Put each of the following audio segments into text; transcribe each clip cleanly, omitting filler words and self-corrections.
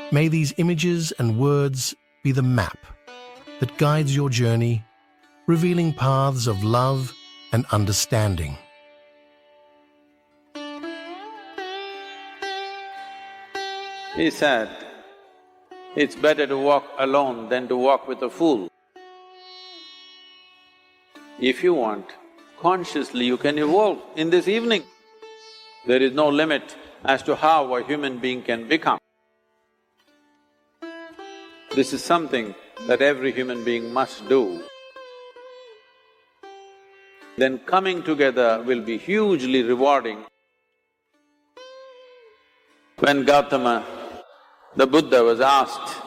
May these images and words be the map that guides your journey, revealing paths of love and understanding. He said, it's better to walk alone than to walk with a fool. If you want, consciously you can evolve in this evening. There is no limit as to how a human being can become. This is something that every human being must do. Then coming together will be hugely rewarding. When Gautama, the Buddha, was asked,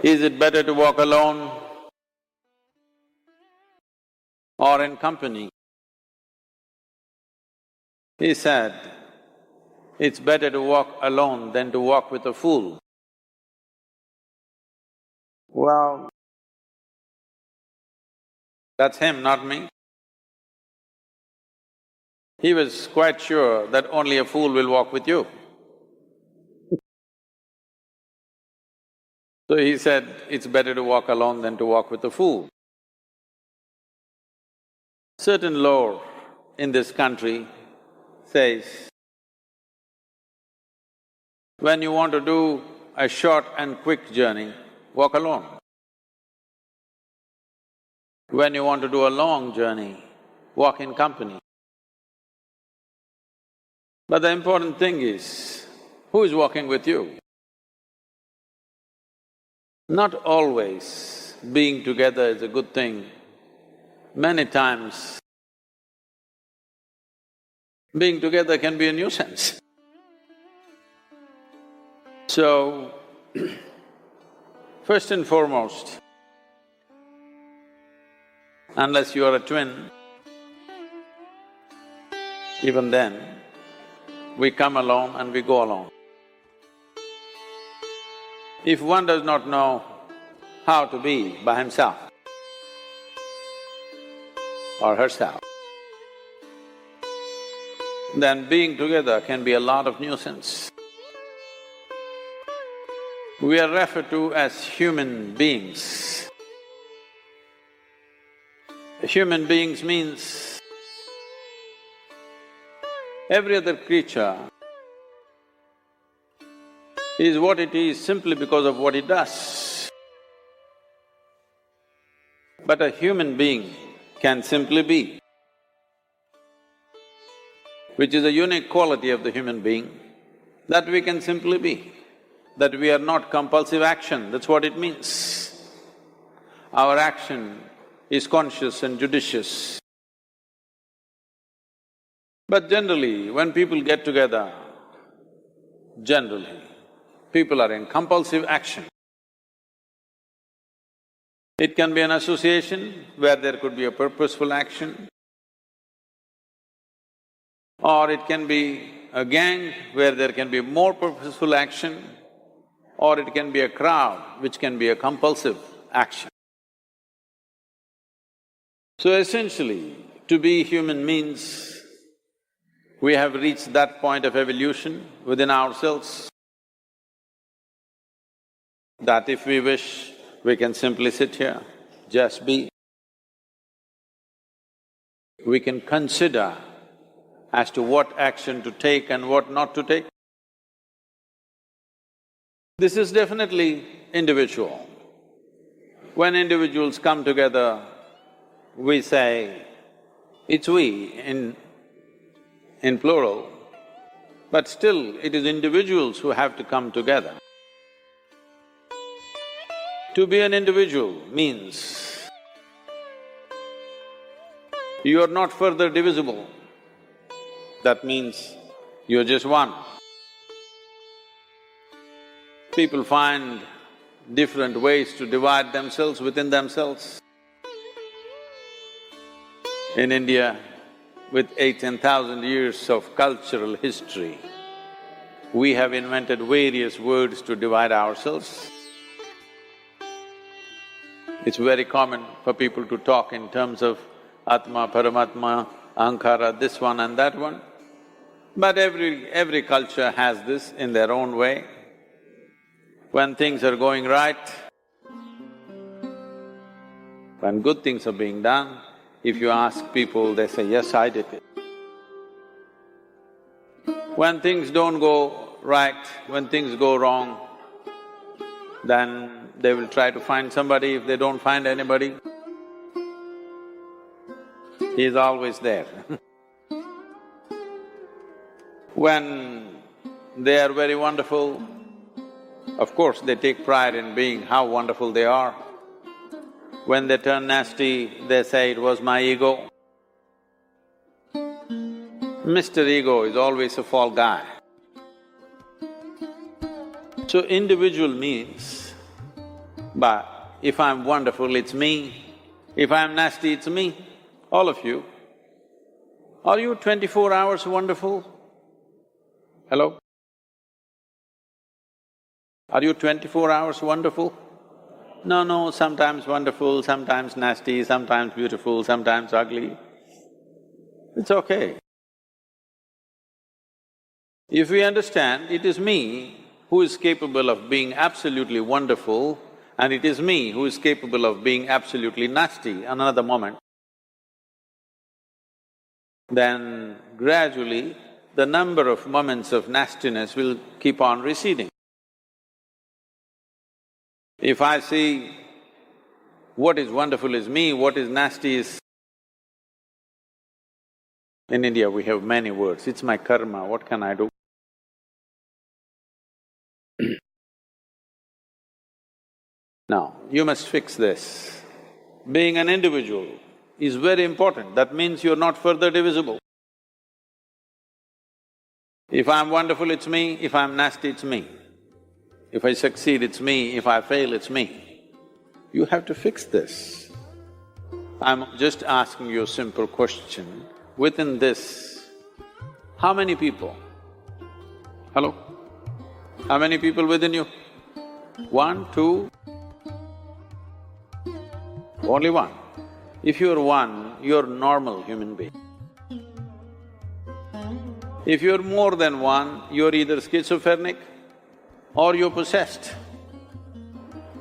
is it better to walk alone or in company? He said, it's better to walk alone than to walk with a fool. Well, that's him, not me. He was quite sure that only a fool will walk with you. So he said, it's better to walk alone than to walk with a fool. Certain lore in this country says, when you want to do a short and quick journey, walk alone. When you want to do a long journey, walk in company. But the important thing is, who is walking with you? Not always being together is a good thing. Many times, being together can be a nuisance. So, first and foremost, unless you are a twin, even then, we come alone and we go alone. If one does not know how to be by himself or herself, then being together can be a lot of nuisance. We are referred to as human beings. Human beings means every other creature is what it is simply because of what it does. But a human being can simply be, which is a unique quality of the human being, that we can simply be, that we are not compulsive action, that's what it means. Our action is conscious and judicious. But generally, when people get together, generally, people are in compulsive action. It can be an association where there could be a purposeful action, or it can be a gang where there can be more purposeful action, or it can be a crowd which can be a compulsive action. So essentially, to be human means we have reached that point of evolution within ourselves that if we wish, we can simply sit here, just be. We can consider as to what action to take and what not to take. This is definitely individual. When individuals come together, we say, it's we in plural, but still it is individuals who have to come together. To be an individual means you are not further divisible. That means you're just one. People find different ways to divide themselves within themselves. In India, with 8,000 years of cultural history, we have invented various words to divide ourselves. It's very common for people to talk in terms of Atma, Paramatma, Ahankara, this one and that one. But every culture has this in their own way. When things are going right, when good things are being done, if you ask people, they say, yes, I did it. When things don't go right, when things go wrong, then they will try to find somebody. If they don't find anybody, he is always there. When they are very wonderful, of course they take pride in being how wonderful they are. When they turn nasty, they say, it was my ego. Mr. Ego is always a fall guy. So individual means, but if I'm wonderful, it's me. If I'm nasty, it's me. All of you. Are you 24 hours wonderful? Hello? Are you 24 hours wonderful? No, sometimes wonderful, sometimes nasty, sometimes beautiful, sometimes ugly. It's okay. If we understand it is me who is capable of being absolutely wonderful and it is me who is capable of being absolutely nasty another moment, then gradually the number of moments of nastiness will keep on receding. If I see what is wonderful is me, what is nasty is… In India we have many words, it's my karma, what can I do? Now, you must fix this. Being an individual is very important, that means you're not further divisible. If I'm wonderful, it's me, if I'm nasty, it's me. If I succeed, it's me, if I fail, it's me. You have to fix this. I'm just asking you a simple question. Within this, how many people? Hello? How many people within you? 1, 2? Only one. If you're one, you're a normal human being. If you're more than one, you're either schizophrenic or you're possessed.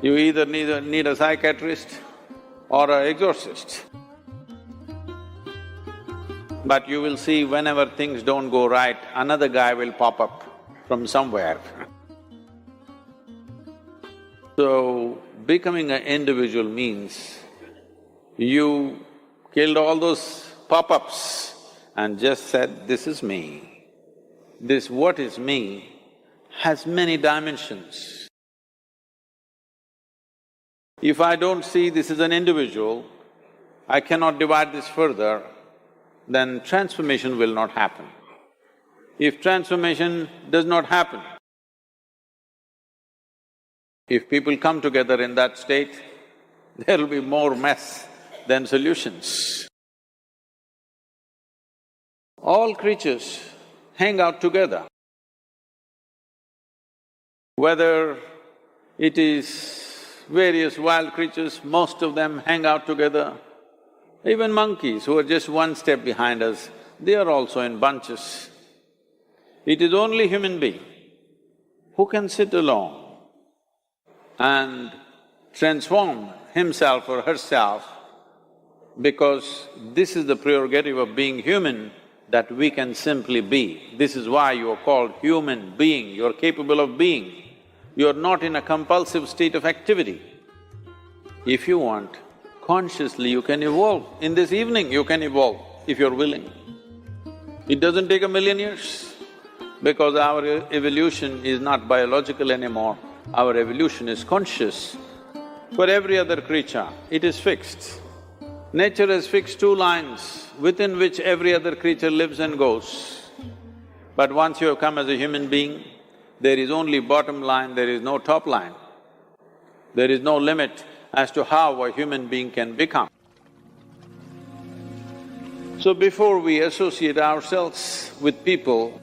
You either need a psychiatrist or an exorcist. But you will see whenever things don't go right, another guy will pop up from somewhere. So, becoming an individual means you killed all those pop-ups and just said, this is me. This what is me has many dimensions. If I don't see this is an individual, I cannot divide this further, then transformation will not happen. If transformation does not happen, if people come together in that state, there will be more mess than solutions. All creatures hang out together. Whether it is various wild creatures, most of them hang out together. Even monkeys who are just one step behind us, they are also in bunches. It is only human being who can sit alone and transform himself or herself, because this is the prerogative of being human, that we can simply be. This is why you are called human being, you are capable of being. You are not in a compulsive state of activity. If you want, consciously you can evolve. In this evening you can evolve, if you're willing. It doesn't take 1,000,000 years, because our evolution is not biological anymore, our evolution is conscious. For every other creature, it is fixed. Nature has fixed 2 lines within which every other creature lives and goes. But once you have come as a human being, there is only bottom line, there is no top line. There is no limit as to how a human being can become. So before we associate ourselves with people,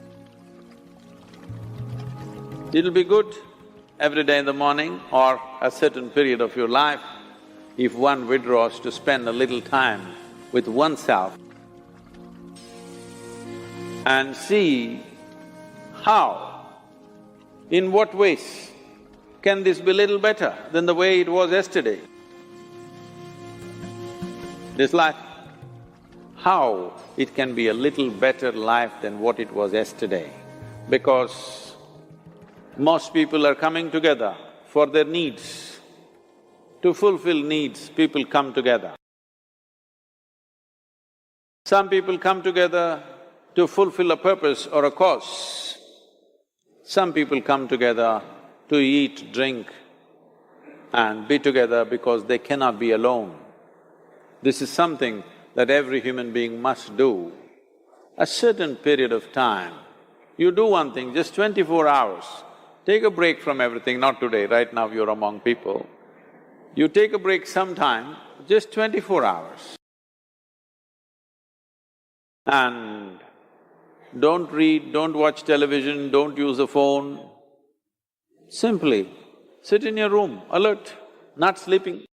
it'll be good every day in the morning or a certain period of your life, if one withdraws to spend a little time with oneself. and see how, in what ways can this be little better than the way it was yesterday? This life, how it can be a little better life than what it was yesterday, because most people are coming together for their needs. To fulfill needs, people come together. Some people come together to fulfill a purpose or a cause. Some people come together to eat, drink and be together because they cannot be alone. This is something that every human being must do. A certain period of time, you do one thing, just 24 hours, take a break from everything, not today, right now you're among people. You take a break sometime, just 24 hours. And don't read, don't watch television, don't use the phone. Simply sit in your room, alert, not sleeping.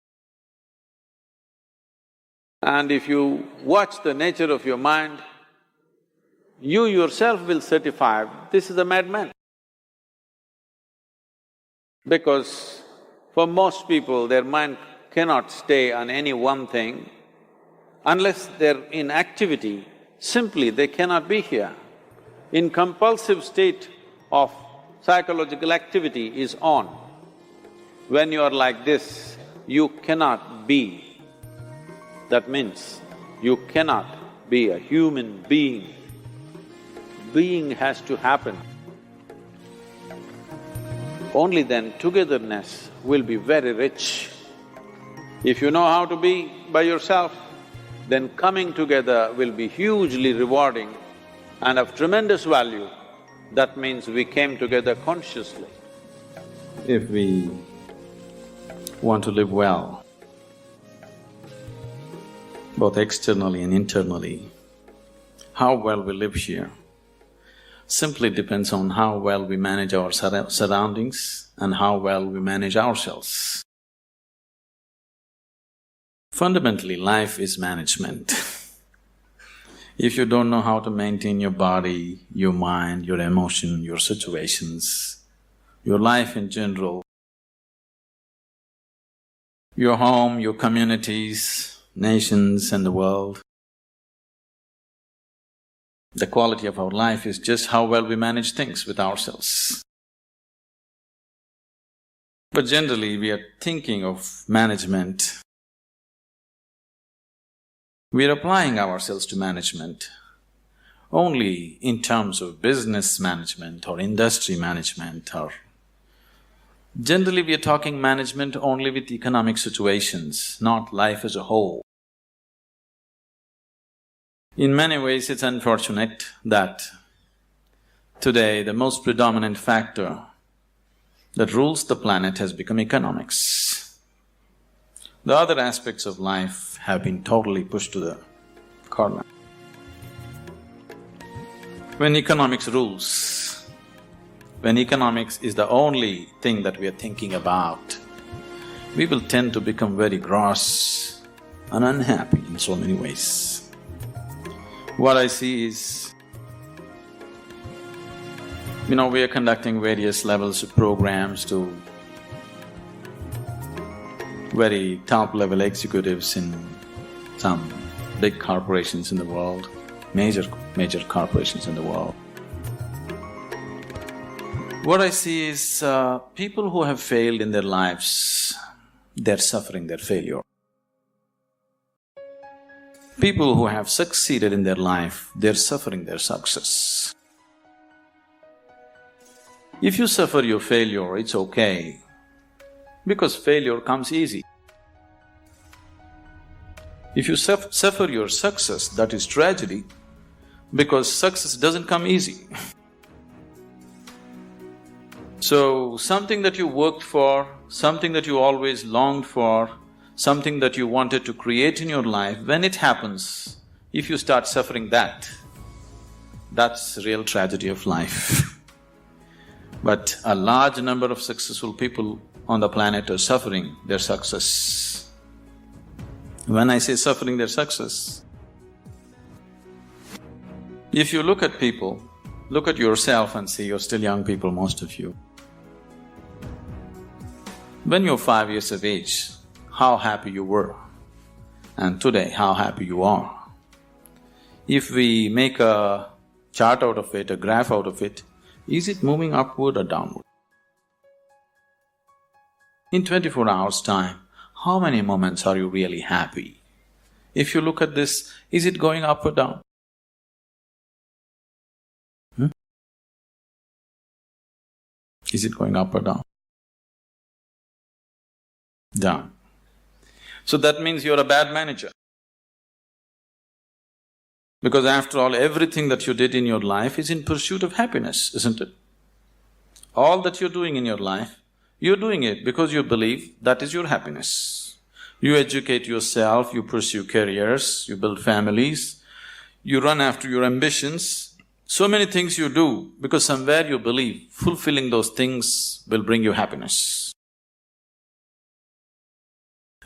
And if you watch the nature of your mind, you yourself will certify, this is a madman. Because for most people, their mind cannot stay on any one thing. Unless they're in activity, simply they cannot be here. In compulsive state of psychological activity is on. When you are like this, you cannot be. That means you cannot be a human being. Being has to happen. Only then togetherness will be very rich. If you know how to be by yourself, then coming together will be hugely rewarding and of tremendous value. That means we came together consciously. If we want to live well, both externally and internally, how well we live here simply depends on how well we manage our surroundings and how well we manage ourselves. Fundamentally, life is management. If you don't know how to maintain your body, your mind, your emotion, your situations, your life in general, your home, your communities, nations and the world, the quality of our life is just how well we manage things with ourselves. But generally, we are thinking of management. We are applying ourselves to management only in terms of business management or industry management or… Generally, we are talking management only with economic situations, not life as a whole. In many ways, it's unfortunate that today the most predominant factor that rules the planet has become economics. The other aspects of life have been totally pushed to the corner. When economics rules, when economics is the only thing that we are thinking about, we will tend to become very gross and unhappy in so many ways. What I see is, we are conducting various levels of programs to very top-level executives in some big corporations in the world, major corporations in the world. What I see is people who have failed in their lives, they're suffering their failure. People who have succeeded in their life, they're suffering their success. If you suffer your failure, it's okay, because failure comes easy. If you suffer your success, that is tragedy, because success doesn't come easy. So, something that you worked for, something that you always longed for, something that you wanted to create in your life, when it happens, if you start suffering that, that's the real tragedy of life. But a large number of successful people on the planet are suffering their success. When I say suffering their success, If you look at people, look at yourself and see, you're still young people, most of you. When you're 5 years of age, how happy you were, and today how happy you are. If we make a chart out of it, a graph out of it, is it moving upward or downward? In 24 hours' time, how many moments are you really happy? If you look at this, is it going up or down? Is it going up or down? Down. So that means you're a bad manager. Because after all, everything that you did in your life is in pursuit of happiness, isn't it? All that you're doing in your life, you're doing it because you believe that is your happiness. You educate yourself, you pursue careers, you build families, you run after your ambitions. So many things you do because somewhere you believe fulfilling those things will bring you happiness.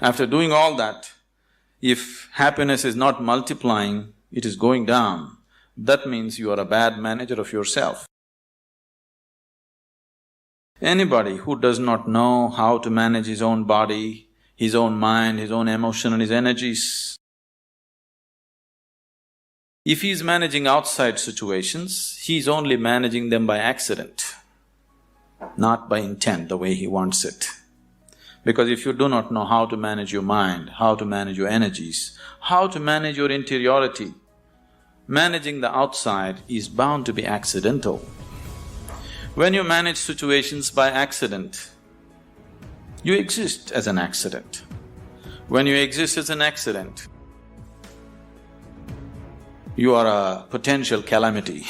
After doing all that, if happiness is not multiplying, it is going down, that means you are a bad manager of yourself. Anybody who does not know how to manage his own body, his own mind, his own emotion and his energies, if he is managing outside situations, he is only managing them by accident, not by intent, the way he wants it. Because if you do not know how to manage your mind, how to manage your energies, how to manage your interiority, managing the outside is bound to be accidental. When you manage situations by accident, you exist as an accident. When you exist as an accident, you are a potential calamity.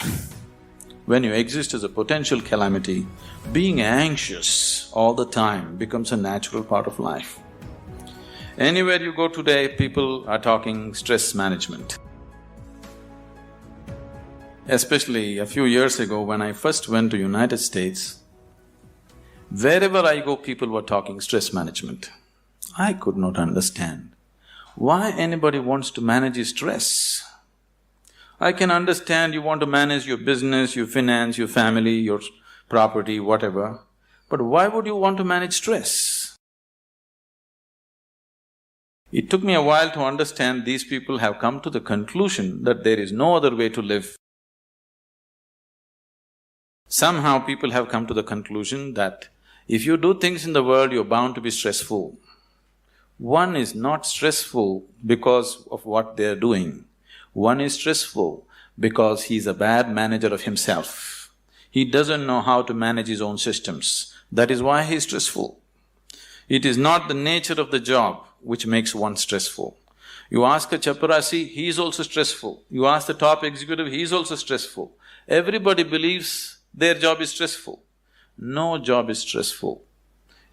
When you exist as a potential calamity, being anxious all the time becomes a natural part of life. Anywhere you go today, people are talking stress management. Especially a few years ago when I first went to United States, wherever I go, people were talking stress management. I could not understand why anybody wants to manage his stress. I can understand you want to manage your business, your finance, your family, your property, whatever, but why would you want to manage stress? It took me a while to understand these people have come to the conclusion that there is no other way to live. Somehow people have come to the conclusion that if you do things in the world, you're bound to be stressful. One is not stressful because of what they're doing. One is stressful because he's a bad manager of himself. He doesn't know how to manage his own systems. That is why he's stressful. It is not the nature of the job which makes one stressful. You ask a chaparasi, he is also stressful. You ask the top executive, he is also stressful. Everybody believes their job is stressful. No job is stressful.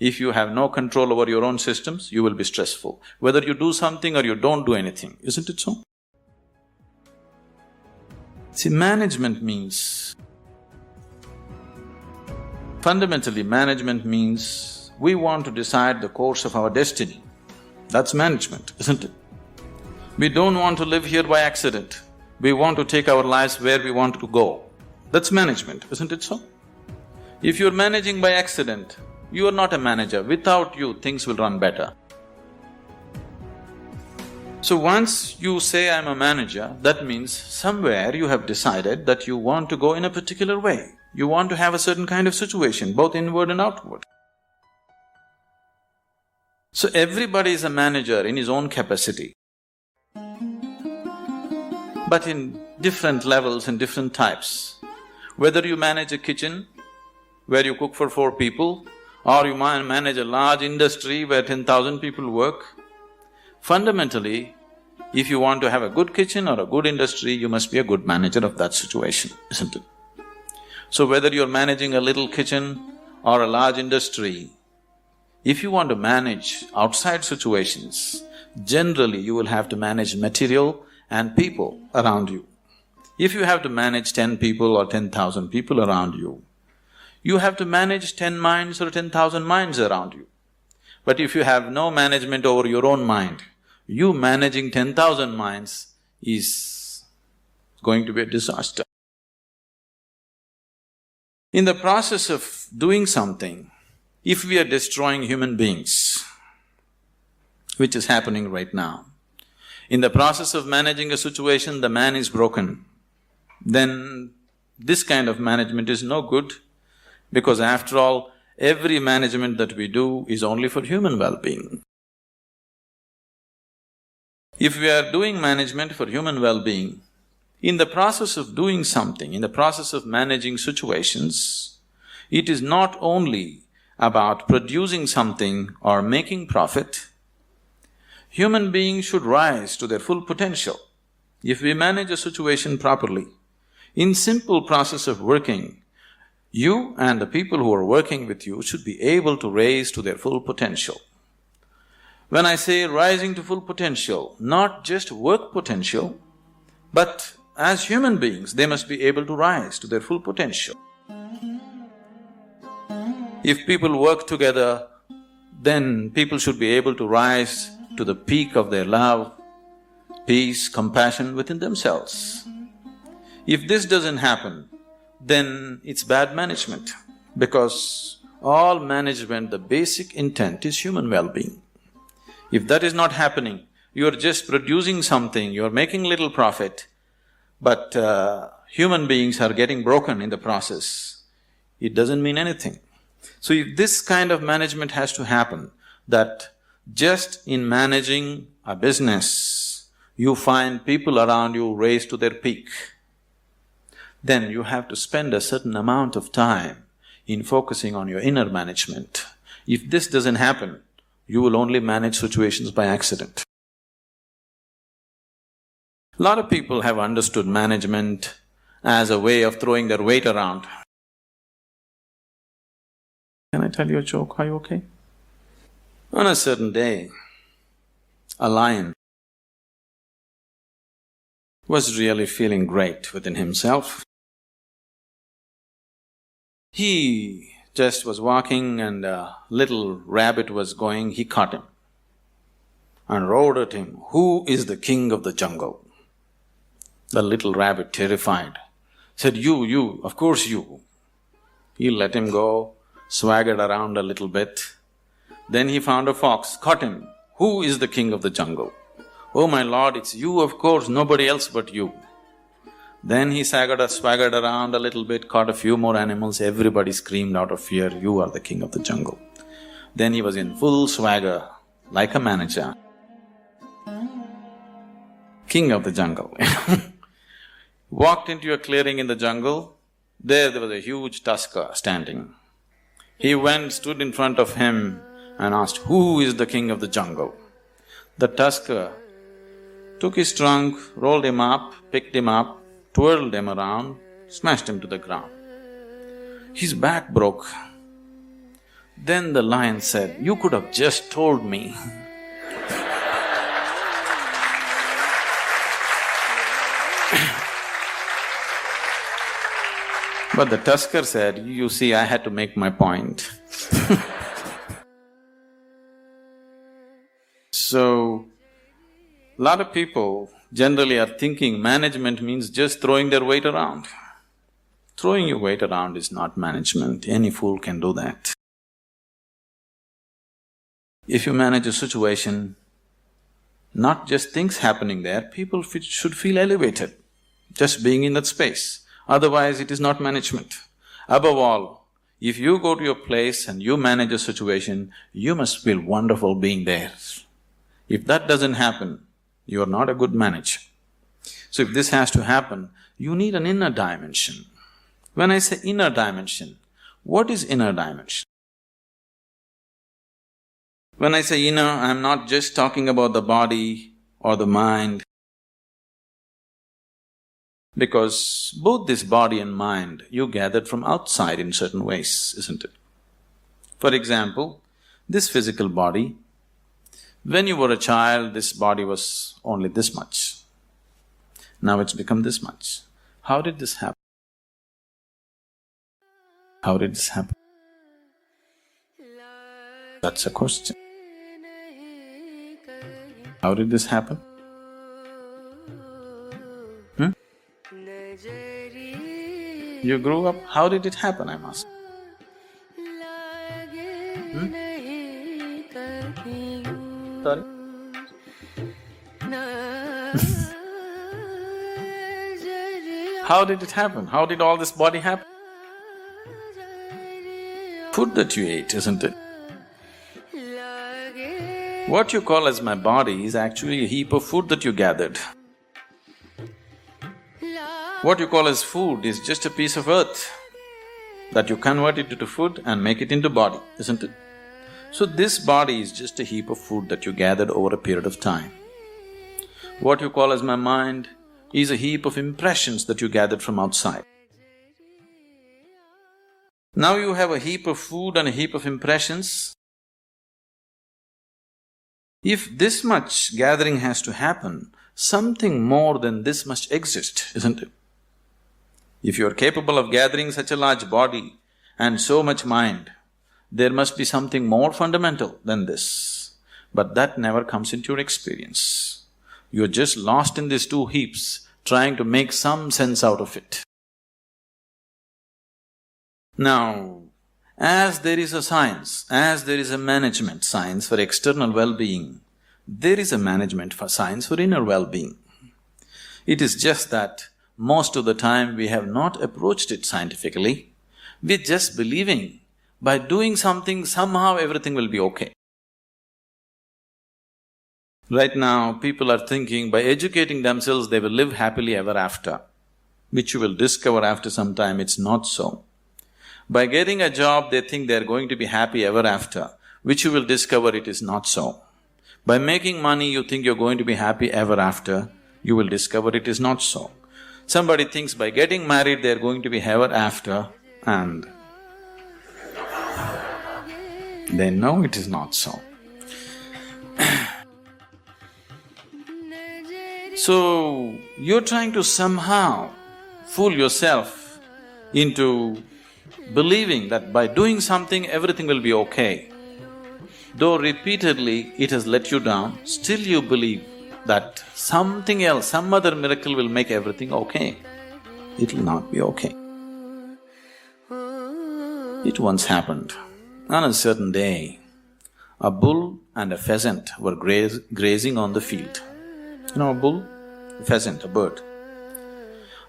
If you have no control over your own systems, you will be stressful. Whether you do something or you don't do anything, isn't it so? See, management means… fundamentally, management means we want to decide the course of our destiny. That's management, isn't it? We don't want to live here by accident. We want to take our lives where we want to go. That's management, isn't it so? If you're managing by accident, you are not a manager. Without you, things will run better. So once you say, I'm a manager, that means somewhere you have decided that you want to go in a particular way. You want to have a certain kind of situation, both inward and outward. So everybody is a manager in his own capacity, but in different levels and different types. Whether you manage a kitchen where you cook for 4 people, or you manage a large industry where 10,000 people work, fundamentally, if you want to have a good kitchen or a good industry, you must be a good manager of that situation, isn't it? So whether you're managing a little kitchen or a large industry, if you want to manage outside situations, generally you will have to manage material and people around you. If you have to manage 10 people or 10,000 people around you, you have to manage 10 minds or 10,000 minds around you. But if you have no management over your own mind, you managing 10,000 minds is going to be a disaster. In the process of doing something, if we are destroying human beings, which is happening right now, in the process of managing a situation, the man is broken, then this kind of management is no good, because after all, every management that we do is only for human well-being. If we are doing management for human well-being, in the process of doing something, in the process of managing situations, it is not only about producing something or making profit. Human beings should rise to their full potential. If we manage a situation properly, in simple process of working, you and the people who are working with you should be able to raise to their full potential. When I say rising to full potential, not just work potential, but as human beings, they must be able to rise to their full potential. If people work together, then people should be able to rise to the peak of their love, peace, compassion within themselves. If this doesn't happen, then it's bad management, because all management, the basic intent is human well-being. If that is not happening, you're just producing something, you're making little profit, but human beings are getting broken in the process, it doesn't mean anything. So if this kind of management has to happen, that just in managing a business, you find people around you raise to their peak, then you have to spend a certain amount of time in focusing on your inner management. If this doesn't happen, you will only manage situations by accident. A lot of people have understood management as a way of throwing their weight around. Can I tell you a joke? Are you okay? On a certain day, a lion was really feeling great within himself. He just was walking and a little rabbit was going, he caught him and roared at him, "Who is the king of the jungle?" The little rabbit, terrified, said, You, of course you." He let him go, swaggered around a little bit. Then he found a fox, caught him, "Who is the king of the jungle?" "Oh my lord, it's you, of course, nobody else but you." Then he swaggered around a little bit, caught a few more animals, everybody screamed out of fear, "You are the king of the jungle." Then he was in full swagger, like a manager. King of the jungle Walked into a clearing in the jungle, there was a huge tusker standing. He went, stood in front of him and asked, "Who is the king of the jungle?" The tusker took his trunk, rolled him up, picked him up, twirled him around, smashed him to the ground. His back broke. Then the lion said, "You could have just told me." But the tusker said, "You see, I had to make my point." So, a lot of people generally are thinking management means just throwing their weight around. Throwing your weight around is not management, any fool can do that. If you manage a situation, not just things happening there, people should feel elevated, just being in that space. Otherwise, it is not management. Above all, if you go to your place and you manage a situation, you must feel wonderful being there. If that doesn't happen, you are not a good manager. So if this has to happen, you need an inner dimension. When I say inner dimension, what is inner dimension? When I say inner, I'm not just talking about the body or the mind, because both this body and mind you gathered from outside in certain ways, isn't it? For example, this physical body, when you were a child, this body was only this much. Now it's become this much. How did this happen? How did this happen? That's a question. How did this happen? You grew up, how did it happen, I'm asking? Sorry? How did it happen? How did all this body happen? Food that you ate, isn't it? What you call as my body is actually a heap of food that you gathered. What you call as food is just a piece of earth that you convert it into food and make it into body, isn't it? So this body is just a heap of food that you gathered over a period of time. What you call as my mind is a heap of impressions that you gathered from outside. Now you have a heap of food and a heap of impressions. If this much gathering has to happen, something more than this must exist, isn't it? If you are capable of gathering such a large body and so much mind, there must be something more fundamental than this. But that never comes into your experience. You're just lost in these two heaps, trying to make some sense out of it. Now, as there is a science, as there is a management science for external well-being, there is a management for science for inner well-being. It is just that most of the time we have not approached it scientifically. We're just believing by doing something, somehow everything will be okay. Right now, people are thinking by educating themselves they will live happily ever after, which you will discover after some time it's not so. By getting a job, they think they're going to be happy ever after, which you will discover it is not so. By making money, you think you're going to be happy ever after, you will discover it is not so. Somebody thinks by getting married they're going to be ever after, and they know it is not so. So, you're trying to somehow fool yourself into believing that by doing something everything will be okay. Though repeatedly it has let you down, still you believe that something else, some other miracle will make everything okay. It will not be okay. It once happened. On a certain day, a bull and a pheasant were grazing on the field. You know a bull? A pheasant, a bird.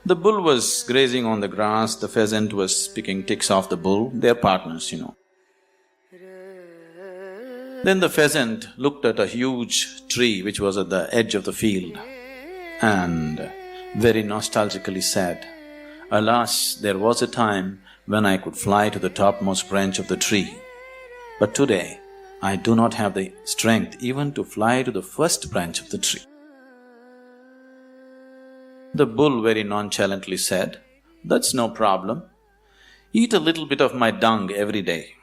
The bull was grazing on the grass, the pheasant was picking ticks off the bull, they're partners, you know. Then the pheasant looked at a huge tree which was at the edge of the field and very nostalgically said, "Alas, there was a time when I could fly to the topmost branch of the tree, but today I do not have the strength even to fly to the first branch of the tree." The bull very nonchalantly said, "That's no problem. Eat a little bit of my dung every day.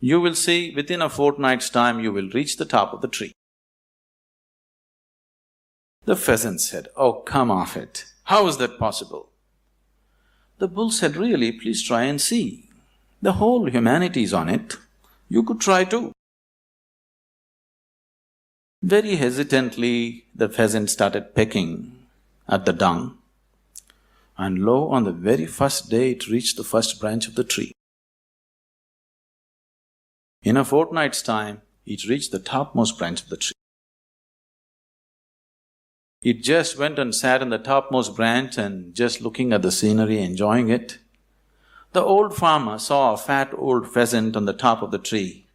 You will see, within a fortnight's time you will reach the top of the tree." The pheasant said, "Oh, come off it. How is that possible?" The bull said, "Really, please try and see. The whole humanity is on it. You could try too." Very hesitantly, the pheasant started pecking at the dung, and lo, on the very first day it reached the first branch of the tree. In a fortnight's time, it reached the topmost branch of the tree. It just went and sat in the topmost branch and just looking at the scenery, enjoying it. The old farmer saw a fat old pheasant on the top of the tree.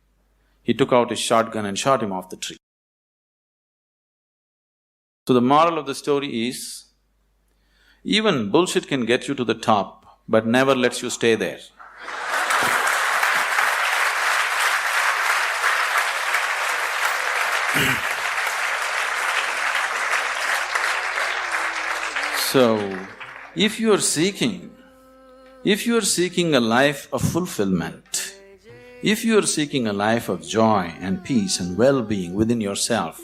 He took out his shotgun and shot him off the tree. So the moral of the story is, even bullshit can get you to the top, but never lets you stay there. So, if you are seeking a life of fulfillment, if you are seeking a life of joy and peace and well-being within yourself,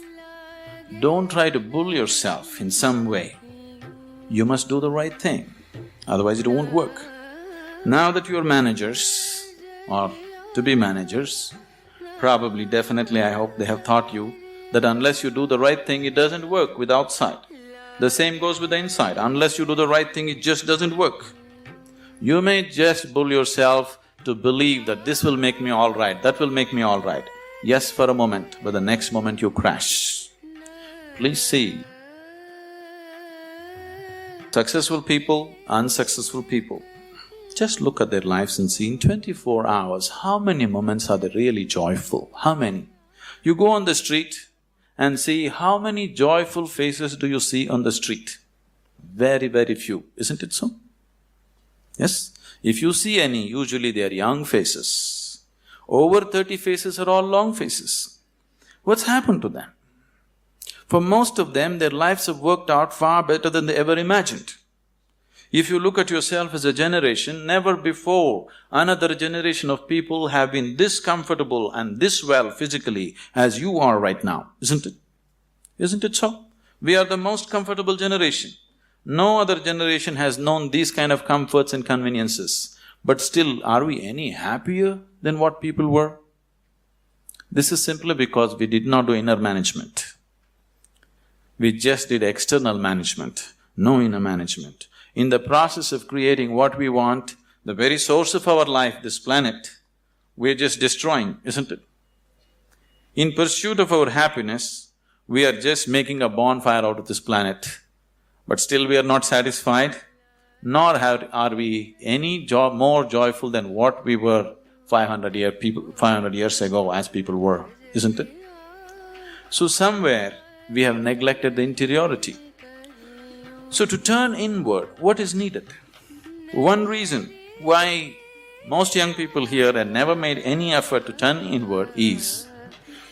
don't try to bull yourself in some way. You must do the right thing, otherwise it won't work. Now that you are managers or to be managers, probably, definitely, I hope they have taught you that unless you do the right thing, it doesn't work with outside. The same goes with the inside. Unless you do the right thing, it just doesn't work. You may just bull yourself to believe that this will make me all right, that will make me all right. Yes, for a moment, but the next moment you crash. Please see, successful people, unsuccessful people, just look at their lives and see in 24 hours, how many moments are they really joyful? How many? You go on the street and see how many joyful faces do you see on the street? Very, very few, isn't it so? Yes? If you see any, usually they are young faces. Over 30 faces are all long faces. What's happened to them? For most of them, their lives have worked out far better than they ever imagined. If you look at yourself as a generation, never before another generation of people have been this comfortable and this well physically as you are right now, isn't it? Isn't it so? We are the most comfortable generation. No other generation has known these kind of comforts and conveniences. But still, are we any happier than what people were? This is simply because we did not do inner management. We just did external management, no inner management. In the process of creating what we want, the very source of our life, this planet, we're just destroying, isn't it? In pursuit of our happiness, we are just making a bonfire out of this planet. But still we are not satisfied, nor are we any more joyful than what we were 500 years ago as people were, isn't it? So somewhere we have neglected the interiority. So to turn inward, what is needed? One reason why most young people here have never made any effort to turn inward is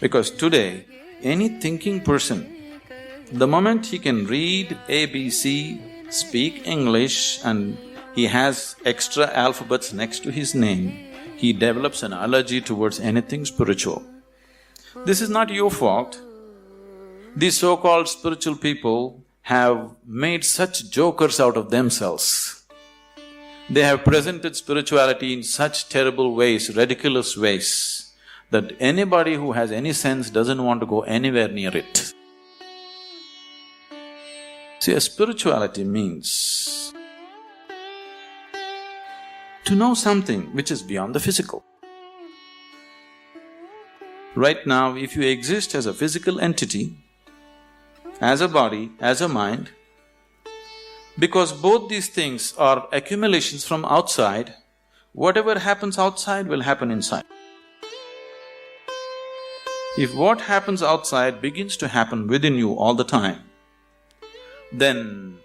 because today, any thinking person, the moment he can read ABC, speak English and he has extra alphabets next to his name, he develops an allergy towards anything spiritual. This is not your fault. These so-called spiritual people have made such jokers out of themselves. They have presented spirituality in such terrible ways, ridiculous ways, that anybody who has any sense doesn't want to go anywhere near it. See, a spirituality means to know something which is beyond the physical. Right now, if you exist as a physical entity, as a body, as a mind, because both these things are accumulations from outside, whatever happens outside will happen inside. If what happens outside begins to happen within you all the time, then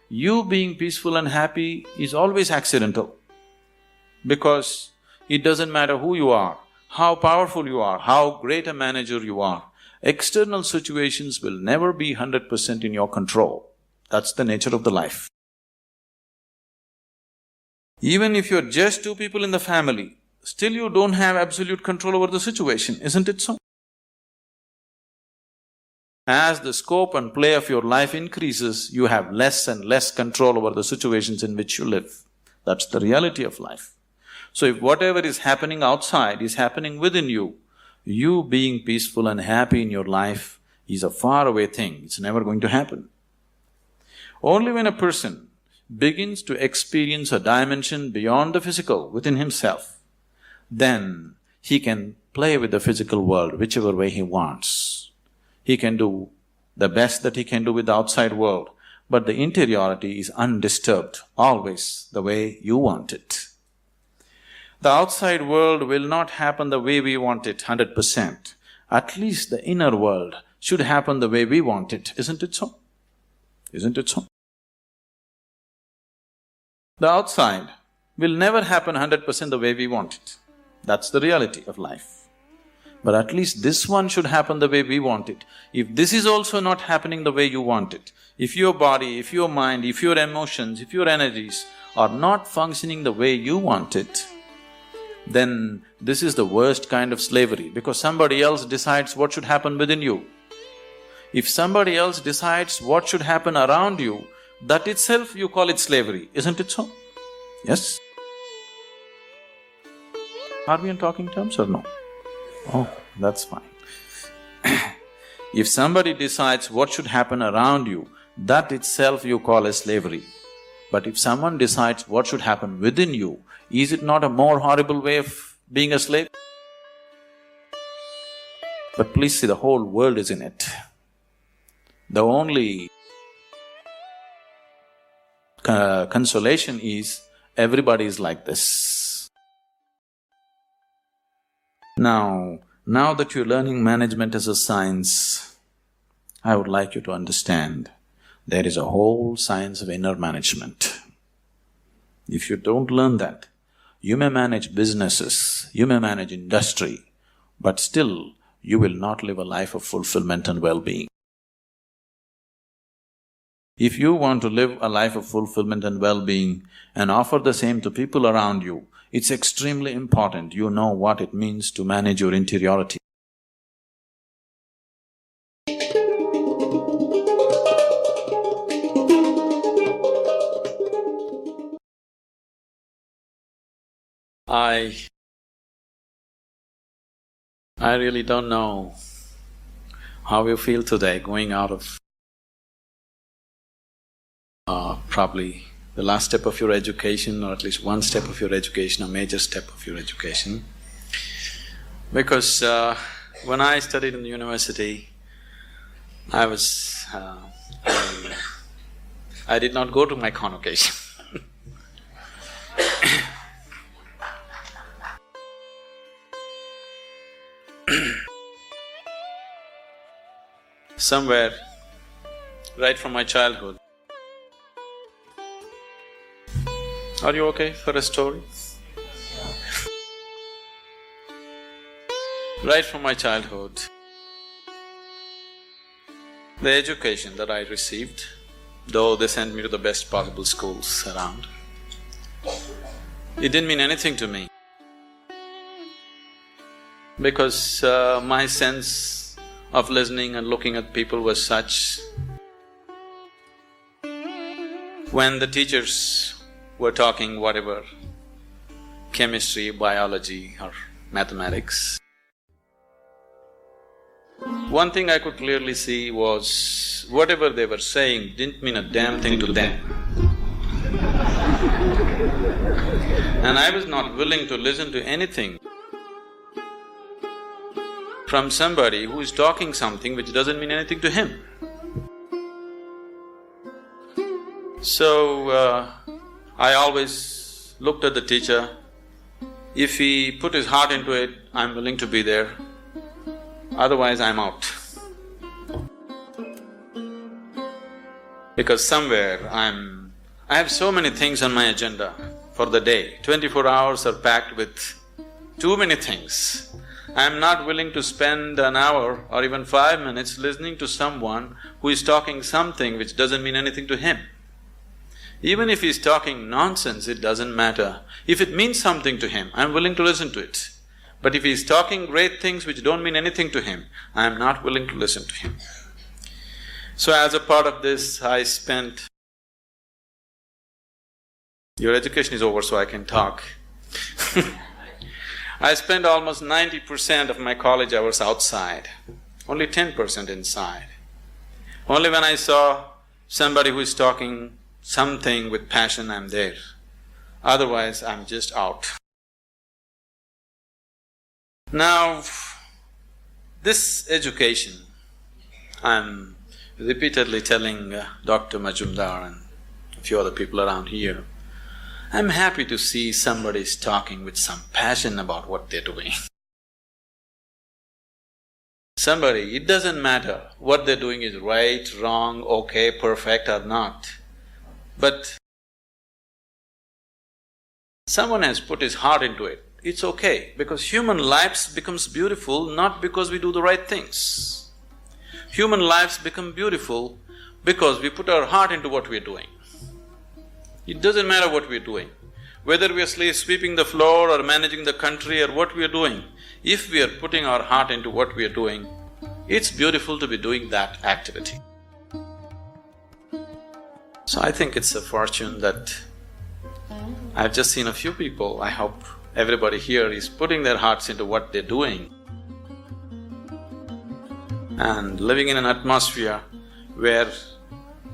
you being peaceful and happy is always accidental. Because it doesn't matter who you are, how powerful you are, how great a manager you are, external situations will never be 100% in your control. That's the nature of the life. Even if you're just two people in the family, still you don't have absolute control over the situation, isn't it so? As the scope and play of your life increases, you have less and less control over the situations in which you live. That's the reality of life. So if whatever is happening outside is happening within you, you being peaceful and happy in your life is a faraway thing, it's never going to happen. Only when a person begins to experience a dimension beyond the physical within himself, then he can play with the physical world whichever way he wants. He can do the best that he can do with the outside world, but the interiority is undisturbed, always the way you want it. The outside world will not happen the way we want it 100%. At least the inner world should happen the way we want it, isn't it so? Isn't it so? The outside will never happen 100% the way we want it. That's the reality of life. But at least this one should happen the way we want it. If this is also not happening the way you want it, if your body, if your mind, if your emotions, if your energies are not functioning the way you want it, then this is the worst kind of slavery, because somebody else decides what should happen within you. If somebody else decides what should happen around you, that itself you call it slavery, isn't it so? Yes? Are we in talking terms or no? Oh, that's fine. If somebody decides what should happen around you, that itself you call as slavery. But if someone decides what should happen within you, is it not a more horrible way of being a slave? But please see, the whole world is in it. The only consolation is everybody is like this. Now that you're learning management as a science, I would like you to understand there is a whole science of inner management. If you don't learn that, you may manage businesses, you may manage industry, but still you will not live a life of fulfillment and well-being. If you want to live a life of fulfillment and well-being and offer the same to people around you, it's extremely important you know what it means to manage your interiority. I really don't know how you feel today going out of probably the last step of your education, or at least one step of your education, a major step of your education. Because when I studied in the university, I did not go to my convocation. Somewhere, right from my childhood. Are you okay for a story? Right from my childhood, the education that I received, though they sent me to the best possible schools around, it didn't mean anything to me. Because my sense of listening and looking at people was such. When the teachers were talking whatever, chemistry, biology or mathematics, one thing I could clearly see was whatever they were saying didn't mean a damn thing to them. And I was not willing to listen to anything from somebody who is talking something which doesn't mean anything to him. So, I always looked at the teacher. If he put his heart into it, I'm willing to be there, otherwise I'm out. Because somewhere I have so many things on my agenda for the day. 24 hours are packed with too many things. I'm not willing to spend an hour or even 5 minutes listening to someone who is talking something which doesn't mean anything to him. Even if he's talking nonsense, it doesn't matter. If it means something to him, I'm willing to listen to it. But if he's talking great things which don't mean anything to him, I'm not willing to listen to him. So as a part of this, I spent… Your education is over, so I can talk. I spent almost 90% of my college hours outside, only 10% inside. Only when I saw somebody who is talking something with passion, I'm there. Otherwise, I'm just out. Now, this education, I'm repeatedly telling Dr. Majumdar and a few other people around here, I'm happy to see somebody's talking with some passion about what they're doing. Somebody, it doesn't matter what they're doing is right, wrong, okay, perfect or not, but someone has put his heart into it, it's okay, because human lives becomes beautiful not because we do the right things. Human lives become beautiful because we put our heart into what we're doing. It doesn't matter what we're doing, whether we are sweeping the floor or managing the country or what we are doing, if we are putting our heart into what we are doing, it's beautiful to be doing that activity. So I think it's a fortune that I've just seen a few people, I hope everybody here is putting their hearts into what they're doing and living in an atmosphere where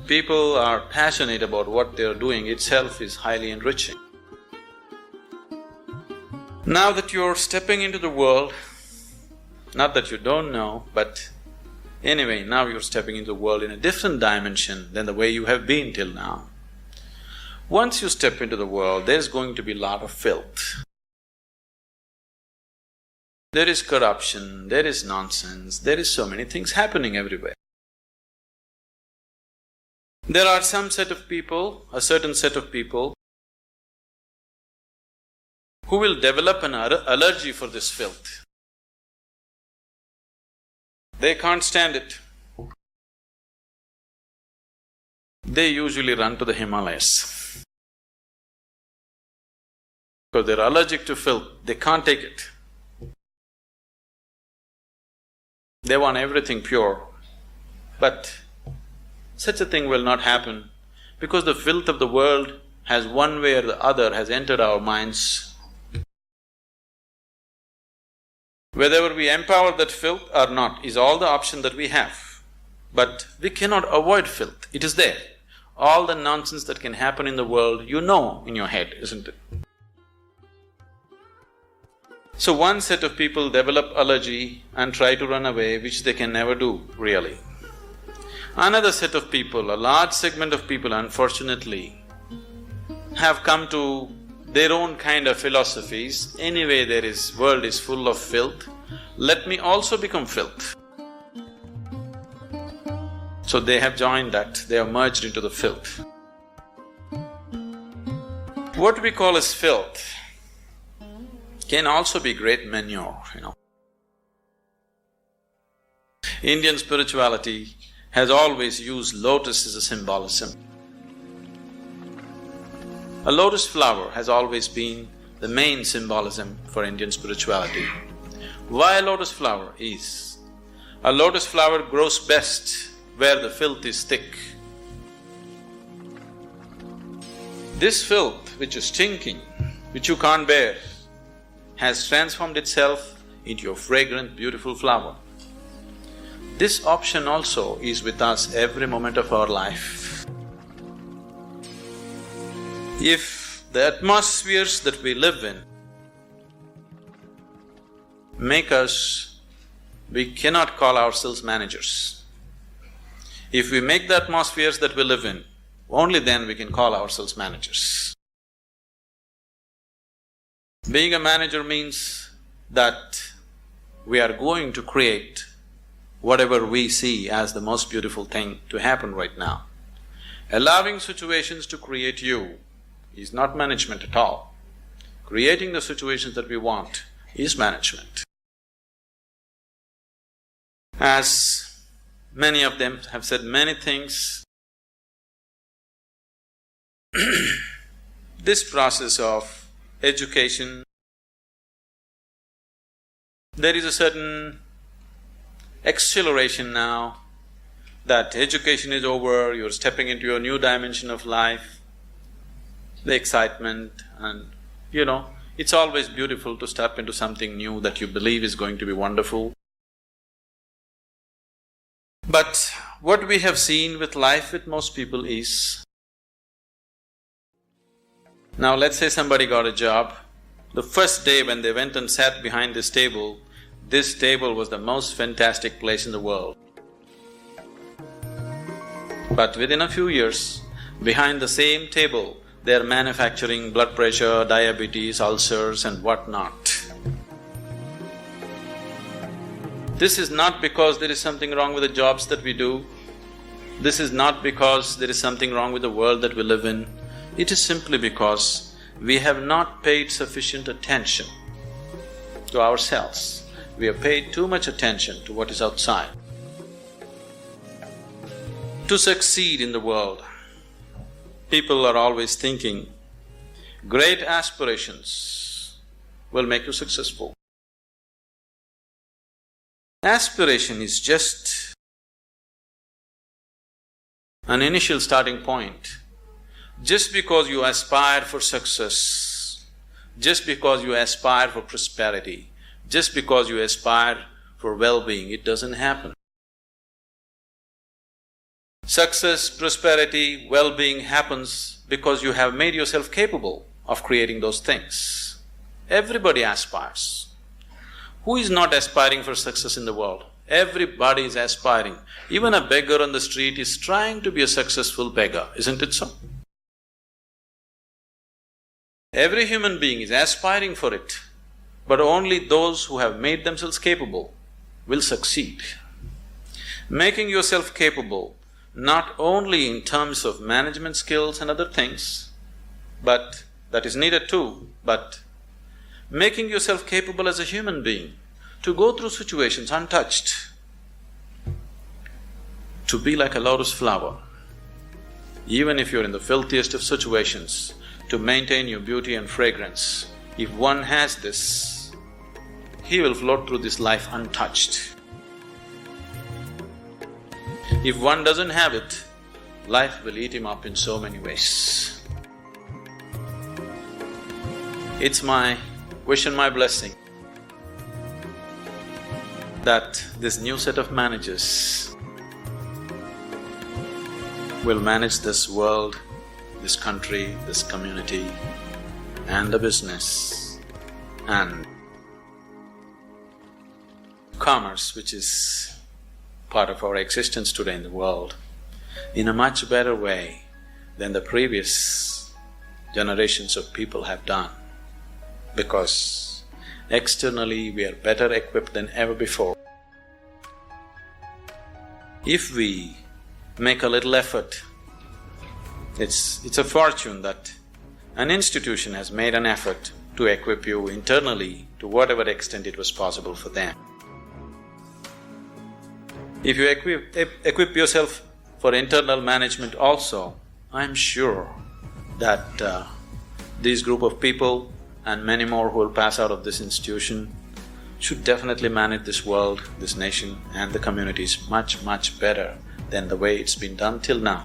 people are passionate about what they're doing itself is highly enriching. Now that you're stepping into the world, not that you don't know, but anyway, now you're stepping into the world in a different dimension than the way you have been till now. Once you step into the world, there's going to be a lot of filth. There is corruption, there is nonsense, there is so many things happening everywhere. There are some set of people, a certain set of people, who will develop an allergy for this filth. They can't stand it. They usually run to the Himalayas. Because they're allergic to filth, they can't take it. They want everything pure. But such a thing will not happen because the filth of the world has one way or the other has entered our minds. Whether we empower that filth or not is all the option that we have. But we cannot avoid filth, it is there. All the nonsense that can happen in the world, you know in your head, isn't it? So one set of people develop allergy and try to run away, which they can never do, really. Another set of people, a large segment of people, unfortunately, have come to their own kind of philosophies. Anyway, world is full of filth, let me also become filth. So they have joined that, they have merged into the filth. What we call as filth can also be great manure, Indian spirituality has always used lotus as a symbolism. A lotus flower has always been the main symbolism for Indian spirituality. Why a lotus flower is? A lotus flower grows best where the filth is thick. This filth which is stinking, which you can't bear, has transformed itself into a fragrant, beautiful flower. This option also is with us every moment of our life. If the atmospheres that we live in make us… we cannot call ourselves managers. If we make the atmospheres that we live in, only then we can call ourselves managers. Being a manager means that we are going to create whatever we see as the most beautiful thing to happen right now. Allowing situations to create you is not management at all. Creating the situations that we want is management. As many of them have said many things, this process of education, there is a certain exhilaration now that education is over, you're stepping into a new dimension of life, the excitement and it's always beautiful to step into something new that you believe is going to be wonderful. But what we have seen with life with most people is, now let's say somebody got a job, the first day when they went and sat behind this table was the most fantastic place in the world. But within a few years, behind the same table, they're manufacturing blood pressure, diabetes, ulcers and whatnot. This is not because there is something wrong with the jobs that we do. This is not because there is something wrong with the world that we live in. It is simply because we have not paid sufficient attention to ourselves. We have paid too much attention to what is outside. To succeed in the world, people are always thinking, great aspirations will make you successful. Aspiration is just an initial starting point. Just because you aspire for success, just because you aspire for prosperity, just because you aspire for well-being, it doesn't happen. Success, prosperity, well-being happens because you have made yourself capable of creating those things. Everybody aspires. Who is not aspiring for success in the world? Everybody is aspiring. Even a beggar on the street is trying to be a successful beggar, isn't it so? Every human being is aspiring for it, but only those who have made themselves capable will succeed. Making yourself capable not only in terms of management skills and other things, but that is needed too, but making yourself capable as a human being to go through situations untouched, to be like a lotus flower, even if you're in the filthiest of situations, to maintain your beauty and fragrance. If one has this, he will float through this life untouched. If one doesn't have it, life will eat him up in so many ways. It's my wish and my blessing that this new set of managers will manage this world, this country, this community, and the business and commerce, which is part of our existence today in the world, in a much better way than the previous generations of people have done, because externally we are better equipped than ever before. If we make a little effort, it's a fortune that an institution has made an effort to equip you internally to whatever extent it was possible for them. If you equip yourself for internal management also, I'm sure that this group of people and many more who will pass out of this institution should definitely manage this world, this nation and the communities much, much better than the way it's been done till now.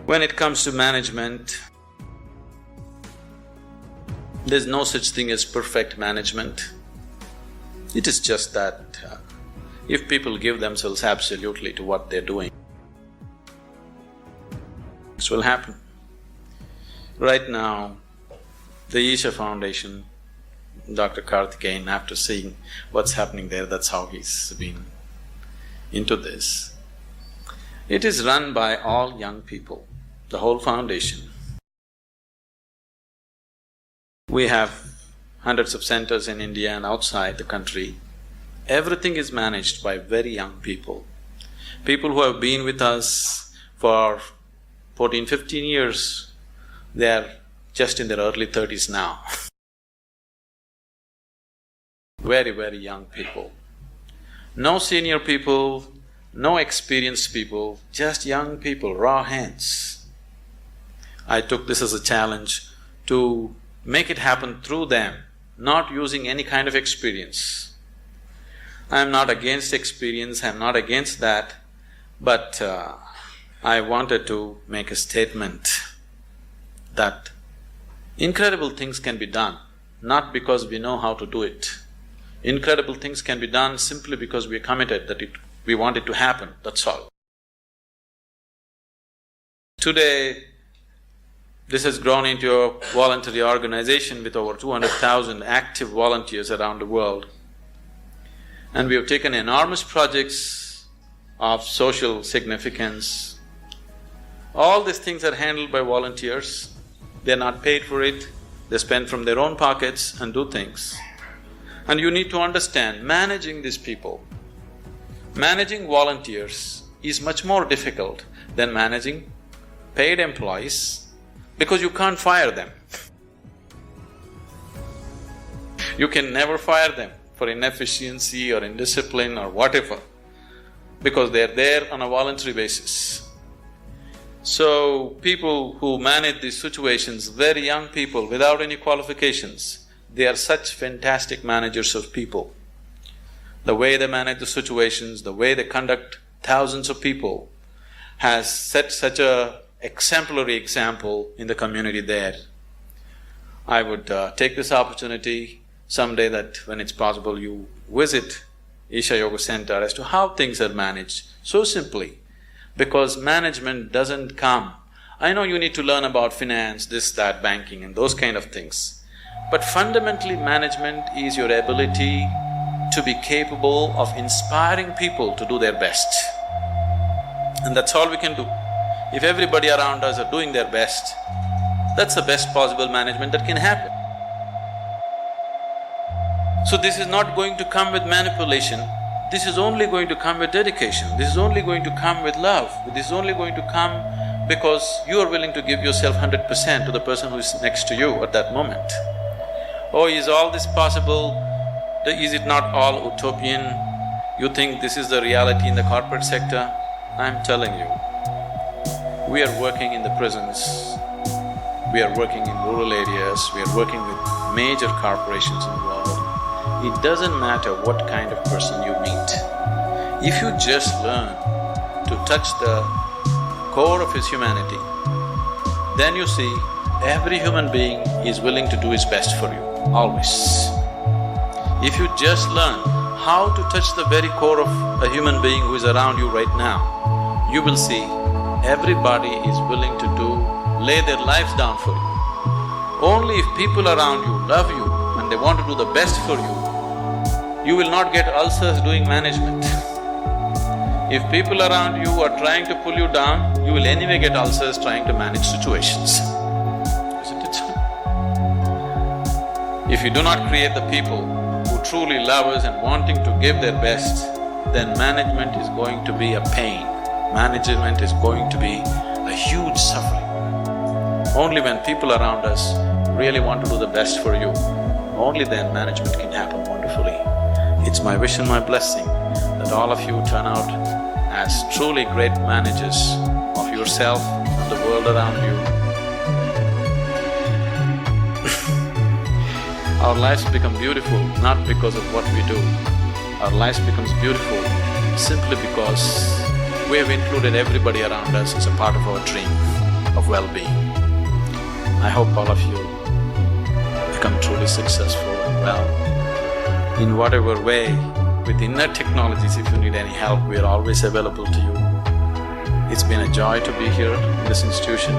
When it comes to management, there's no such thing as perfect management. It is just that if people give themselves absolutely to what they're doing, this will happen. Right now, the Isha Foundation, Dr. Karthikeyan, after seeing what's happening there, that's how he's been into this. It is run by all young people, the whole foundation. We have hundreds of centers in India and outside the country. Everything is managed by very young people. People who have been with us for 14, 15 years, they are just in their early 30s now. Very, very young people. No senior people, no experienced people, just young people, raw hands. I took this as a challenge to make it happen through them, not using any kind of experience. I am not against experience, I am not against that, but I wanted to make a statement that incredible things can be done, not because we know how to do it. Incredible things can be done simply because we are committed that we want it to happen, that's all. Today, this has grown into a voluntary organization with over 200,000 active volunteers around the world. And we have taken enormous projects of social significance. All these things are handled by volunteers. They're not paid for it, they spend from their own pockets and do things. And you need to understand, managing these people, managing volunteers is much more difficult than managing paid employees, because you can't fire them. You can never fire them for inefficiency or indiscipline or whatever, because they're there on a voluntary basis. So, people who manage these situations, very young people without any qualifications, they are such fantastic managers of people. The way they manage the situations, the way they conduct thousands of people has set such a exemplary example in the community there. I would take this opportunity someday that when it's possible you visit Isha Yoga Center as to how things are managed, so simply. Because management doesn't come… I know you need to learn about finance, this, that, banking and those kind of things. But fundamentally, management is your ability to be capable of inspiring people to do their best. And that's all we can do. If everybody around us are doing their best, that's the best possible management that can happen. So this is not going to come with manipulation, this is only going to come with dedication, this is only going to come with love, this is only going to come because you are willing to give yourself 100% to the person who is next to you at that moment. Oh, is all this possible? Is it not all utopian? You think this is the reality in the corporate sector? I'm telling you, we are working in the prisons, we are working in rural areas, we are working with major corporations in the world. It doesn't matter what kind of person you meet. If you just learn to touch the core of his humanity, then you see every human being is willing to do his best for you, always. If you just learn how to touch the very core of a human being who is around you right now, you will see everybody is willing to lay their lives down for you. Only if people around you love you and they want to do the best for you, you will not get ulcers doing management. If people around you are trying to pull you down, you will anyway get ulcers trying to manage situations, isn't it? If you do not create the people who truly love us and wanting to give their best, then management is going to be a pain. Management is going to be a huge suffering. Only when people around us really want to do the best for you, only then management can happen wonderfully. It's my wish and my blessing that all of you turn out as truly great managers of yourself and the world around you. Our lives become beautiful not because of what we do. Our lives becomes beautiful simply because we have included everybody around us as a part of our dream of well-being. I hope all of you become truly successful and well in whatever way. With inner technologies, if you need any help, we are always available to you. It's been a joy to be here in this institution.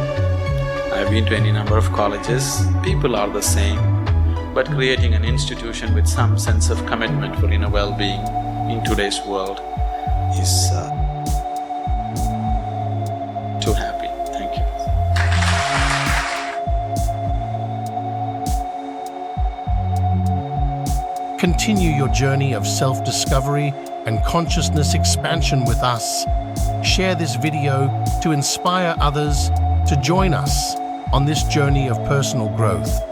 I've been to any number of colleges, people are the same, but creating an institution with some sense of commitment for inner well-being in today's world is too happy. Thank you. Continue your journey of self-discovery and consciousness expansion with us. Share this video to inspire others to join us on this journey of personal growth.